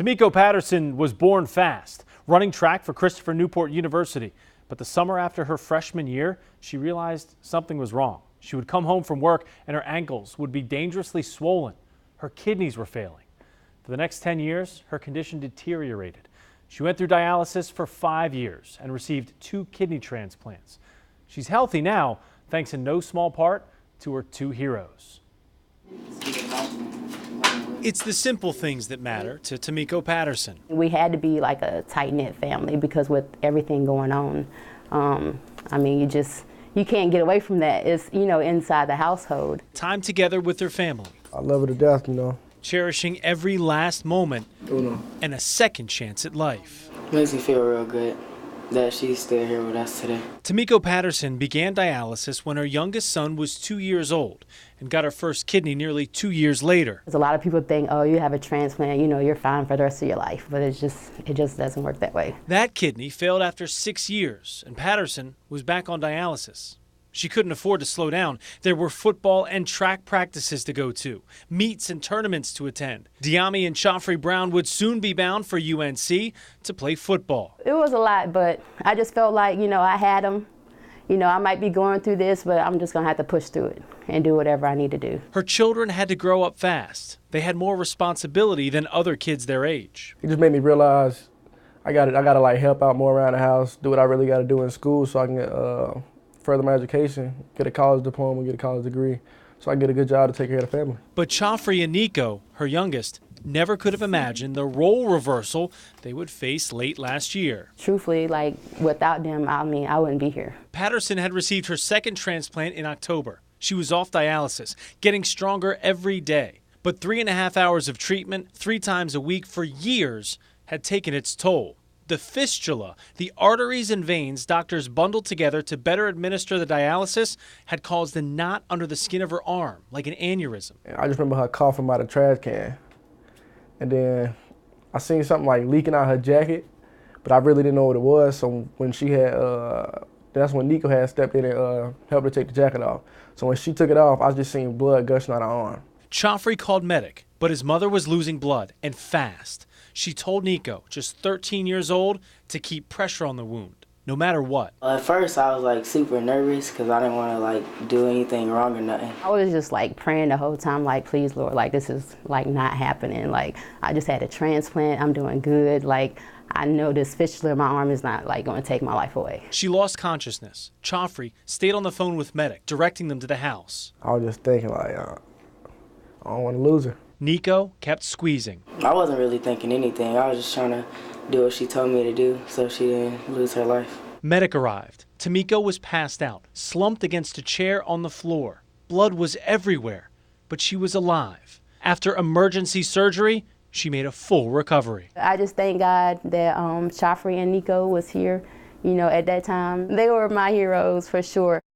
Tamiko Patterson was born fast, running track for Christopher Newport University. But the summer after her freshman year, she realized something was wrong. She would come home from work and her ankles would be dangerously swollen. Her kidneys were failing. For the next 10 years, her condition deteriorated. She went through dialysis for 5 years and received 2 kidney transplants. She's healthy now, thanks in no small part to her 2 heroes. It's the simple things that matter to Tamiko Patterson. We had to be like a tight-knit family because with everything going on, I mean, you can't get away from that. It's, inside the household. Time together with their family. I love her to death, Cherishing every last moment and a second chance at life. Makes me feel real good that she's still here with us today. Tamiko Patterson began dialysis when her youngest son was 2 years old and got her first kidney nearly 2 years later. A lot of people think, oh, you have a transplant, you're fine for the rest of your life, but it just doesn't work that way. That kidney failed after 6 years, and Patterson was back on dialysis. She couldn't afford to slow down. There were football and track practices to go to, meets and tournaments to attend. Diami and Joffrey Brown would soon be bound for UNC to play football. It was a lot, but I just felt like, I had them. I might be going through this, but I'm just going to have to push through it and do whatever I need to do. Her children had to grow up fast. They had more responsibility than other kids their age. It just made me realize I gotta like help out more around the house, do what I really got to do in school so I can get further my education, get a college diploma, get a college degree, so I can get a good job to take care of the family. But Joffrey and Nico, her youngest, never could have imagined the role reversal they would face late last year. Truthfully, without them, I wouldn't be here. Patterson had received her second transplant in October. She was off dialysis, getting stronger every day. But 3.5 hours of treatment 3 times a week for years had taken its toll. The fistula, the arteries and veins doctors bundled together to better administer the dialysis, had caused a knot under the skin of her arm, like an aneurysm. I just remember her coughing by the trash can. And then I seen something like leaking out her jacket, but I really didn't know what it was. So when she had, that's when Nico had stepped in and helped her take the jacket off. So when she took it off, I just seen blood gushing out her arm. Joffrey called medic, but his mother was losing blood, and fast. She told Nico, just 13 years old, to keep pressure on the wound, no matter what. At first, I was super nervous because I didn't want to do anything wrong or nothing. I was just praying the whole time, please, Lord, this is not happening. I just had a transplant. I'm doing good. I know this fistula in my arm is not going to take my life away. She lost consciousness. Joffrey stayed on the phone with medic, directing them to the house. I was just thinking I don't want to lose her. Nico kept squeezing. I wasn't really thinking anything. I was just trying to do what she told me to do so she didn't lose her life. Medic arrived. Tamiko was passed out, slumped against a chair on the floor. Blood was everywhere, but she was alive. After emergency surgery, she made a full recovery. I just thank God that Joffrey and Nico was here, at that time. They were my heroes for sure.